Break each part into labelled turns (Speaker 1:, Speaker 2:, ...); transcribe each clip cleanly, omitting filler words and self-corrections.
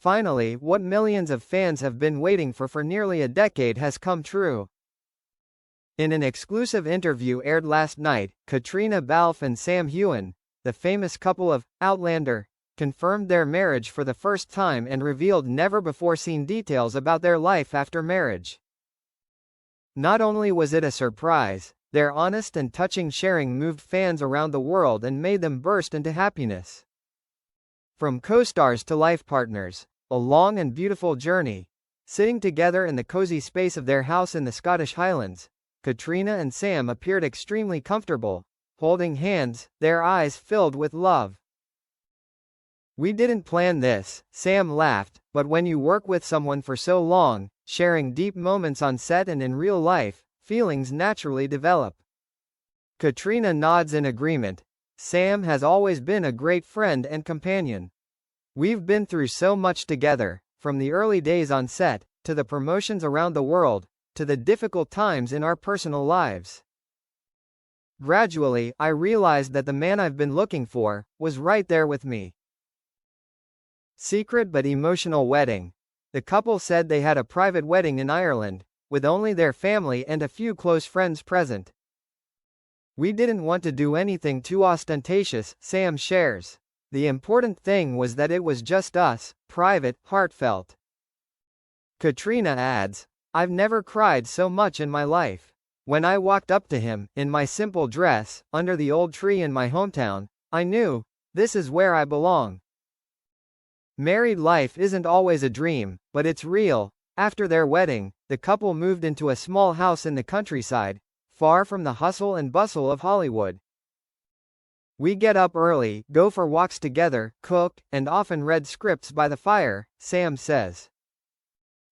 Speaker 1: Finally, what millions of fans have been waiting for nearly a decade has come true. In an exclusive interview aired last night, Caitriona Balfe and Sam Heughan, the famous couple of Outlander, confirmed their marriage for the first time and revealed never-before-seen details about their life after marriage. Not only was it a surprise, their honest and touching sharing moved fans around the world and made them burst into happiness. From co-stars to life partners, a long and beautiful journey. Sitting together in the cozy space of their house in the Scottish Highlands, Caitriona and Sam appeared extremely comfortable, holding hands, their eyes filled with love. "We didn't plan this," Sam laughed, "but when you work with someone for so long, sharing deep moments on set and in real life, feelings naturally develop." Caitriona nods in agreement. "Sam has always been a great friend and companion. We've been through so much together, from the early days on set, to the promotions around the world, to the difficult times in our personal lives. Gradually, I realized that the man I've been looking for was right there with me." Secret but emotional wedding. The couple said they had a private wedding in Ireland, with only their family and a few close friends present. "We didn't want to do anything too ostentatious," Sam shares. "The important thing was that it was just us, private, heartfelt." Caitriona adds, "I've never cried so much in my life. When I walked up to him, in my simple dress, under the old tree in my hometown, I knew, this is where I belong." Married life isn't always a dream, but it's real. After their wedding, the couple moved into a small house in the countryside, far from the hustle and bustle of Hollywood. "We get up early, go for walks together, cook, and often read scripts by the fire," Sam says.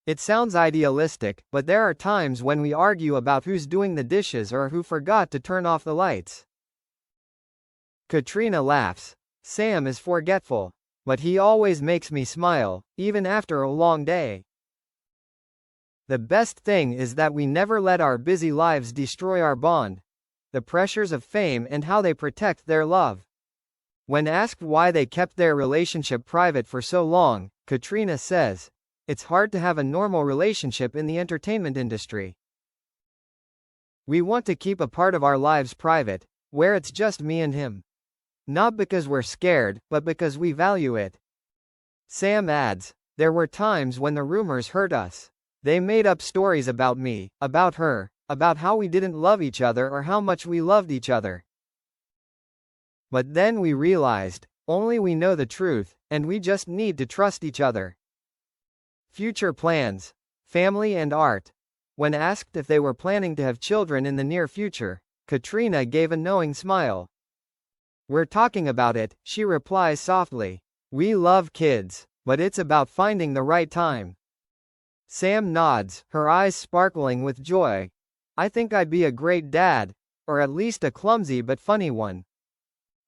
Speaker 1: "It sounds idealistic, but there are times when we argue about who's doing the dishes or who forgot to turn off the lights." Caitriona laughs. "Sam is forgetful. But he always makes me smile, even after a long day. The best thing is that we never let our busy lives destroy our bond. The pressures of fame and how they protect their love." When asked why they kept their relationship private for so long, Caitriona says, "It's hard to have a normal relationship in the entertainment industry. We want to keep a part of our lives private, where it's just me and him. Not because we're scared, but because we value it." Sam adds, "There were times when the rumors hurt us. They made up stories about me, about her, about how we didn't love each other or how much we loved each other. But then we realized, only we know the truth, and we just need to trust each other." Future plans. Family and art. When asked if they were planning to have children in the near future, Caitriona gave a knowing smile. "We're talking about it," she replies softly. "We love kids, but it's about finding the right time." Sam nods, her eyes sparkling with joy. "I think I'd be a great dad, or at least a clumsy but funny one."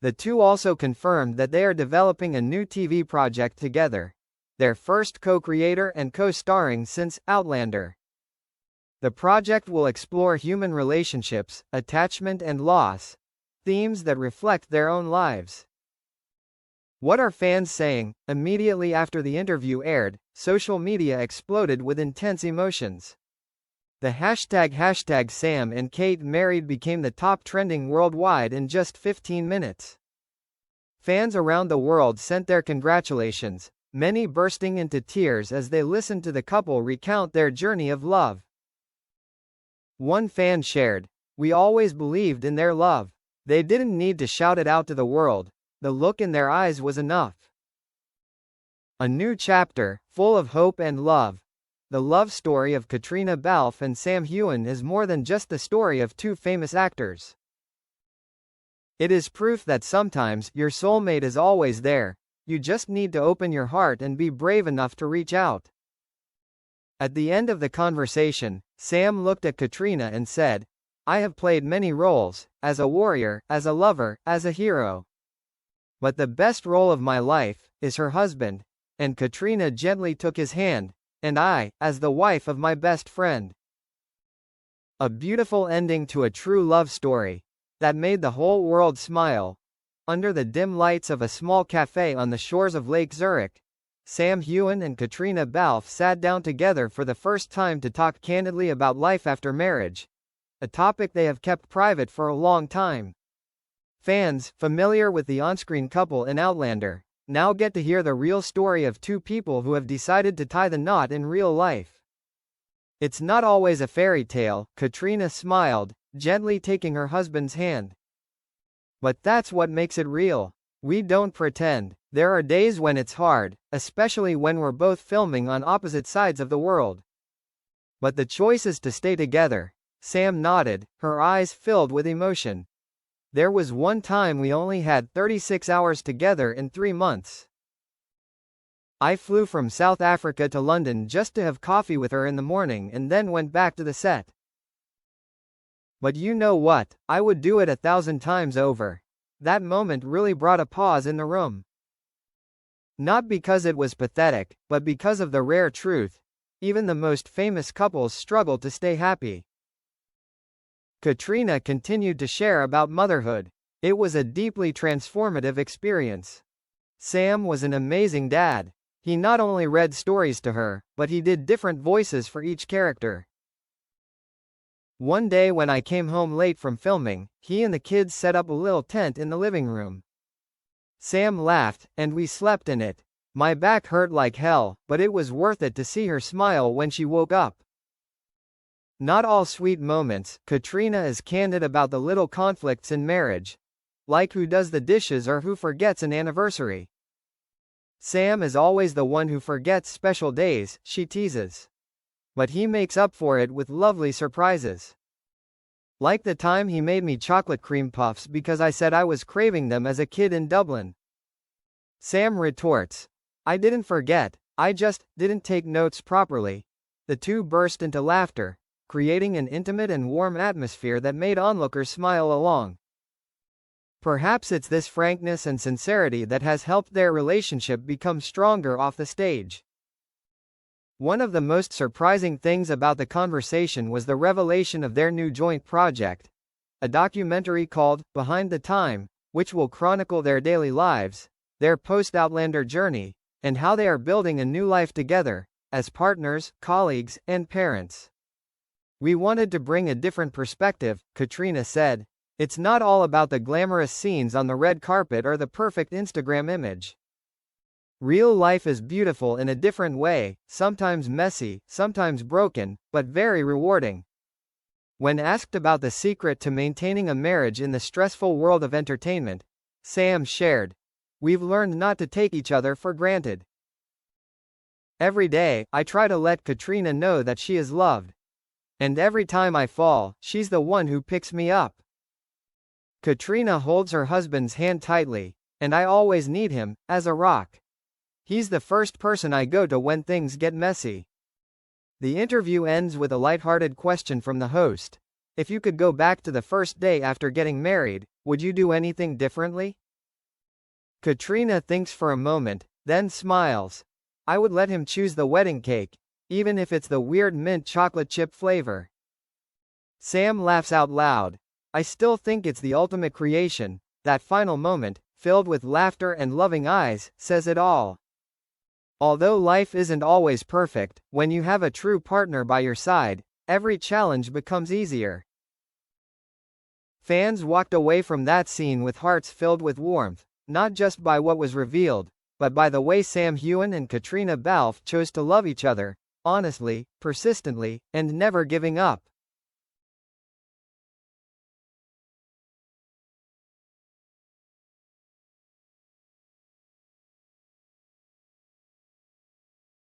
Speaker 1: The two also confirmed that they are developing a new TV project together, their first co-creator and co-starring since Outlander. The project will explore human relationships, attachment and loss, themes that reflect their own lives. What are fans saying? Immediately after the interview aired, social media exploded with intense emotions. The hashtag Sam and Kate married became the top trending worldwide in just 15 minutes. Fans around the world sent their congratulations, many bursting into tears as they listened to the couple recount their journey of love. One fan shared, "We always believed in their love. They didn't need to shout it out to the world. The look in their eyes was enough." A new chapter, full of hope and love. The love story of Caitriona Balfe and Sam Heughan is more than just the story of two famous actors. It is proof that sometimes your soulmate is always there. You just need to open your heart and be brave enough to reach out. At the end of the conversation, Sam looked at Caitriona and said, "I have played many roles, as a warrior, as a lover, as a hero. But the best role of my life is her husband." And Caitriona gently took his hand, "And I, as the wife of my best friend." A beautiful ending to a true love story that made the whole world smile. Under the dim lights of a small cafe on the shores of Lake Zurich, Sam Heughan and Caitriona Balfe sat down together for the first time to talk candidly about life after marriage, a topic they have kept private for a long time. Fans, familiar with the on-screen couple in Outlander, now get to hear the real story of two people who have decided to tie the knot in real life. It's not always a fairy tale, Caitriona smiled, gently taking her husband's hand. But that's what makes it real. We don't pretend. There are days when it's hard, especially when we're both filming on opposite sides of the world. But the choice is to stay together. Sam nodded, her eyes filled with emotion. There was one time we only had 36 hours together in 3 months. I flew from South Africa to London just to have coffee with her in the morning and then went back to the set. But you know what, I would do it 1,000 times over. That moment really brought a pause in the room. Not because it was pathetic, but because of the rare truth. Even the most famous couples struggle to stay happy. Caitriona continued to share about motherhood. It was a deeply transformative experience. Sam was an amazing dad. He not only read stories to her, but he did different voices for each character. One day when I came home late from filming, he and the kids set up a little tent in the living room. Sam laughed, and we slept in it. My back hurt like hell, but it was worth it to see her smile when she woke up. Not all sweet moments, Caitriona is candid about the little conflicts in marriage. Like who does the dishes or who forgets an anniversary. Sam is always the one who forgets special days, she teases. But he makes up for it with lovely surprises. Like the time he made me chocolate cream puffs because I said I was craving them as a kid in Dublin. Sam retorts, I didn't forget, I just didn't take notes properly. The two burst into laughter, creating an intimate and warm atmosphere that made onlookers smile along. Perhaps it's this frankness and sincerity that has helped their relationship become stronger off the stage. One of the most surprising things about the conversation was the revelation of their new joint project, a documentary called Behind the Time, which will chronicle their daily lives, their post-Outlander journey, and how they are building a new life together, as partners, colleagues, and parents. We wanted to bring a different perspective, Caitriona said. It's not all about the glamorous scenes on the red carpet or the perfect Instagram image. Real life is beautiful in a different way, sometimes messy, sometimes broken, but very rewarding. When asked about the secret to maintaining a marriage in the stressful world of entertainment, Sam shared, "We've learned not to take each other for granted. Every day, I try to let Caitriona know that she is loved. And every time I fall, she's the one who picks me up." Caitriona holds her husband's hand tightly, and I always need him, as a rock. He's the first person I go to when things get messy. The interview ends with a lighthearted question from the host. If you could go back to the first day after getting married, would you do anything differently? Caitriona thinks for a moment, then smiles. I would let him choose the wedding cake, even if it's the weird mint chocolate chip flavor. Sam laughs out loud. I still think it's the ultimate creation. That final moment, filled with laughter and loving eyes, says it all. Although life isn't always perfect, when you have a true partner by your side, every challenge becomes easier. Fans walked away from that scene with hearts filled with warmth, not just by what was revealed, but by the way Sam Heughan and Caitriona Balfe chose to love each other, honestly, persistently, and never giving up.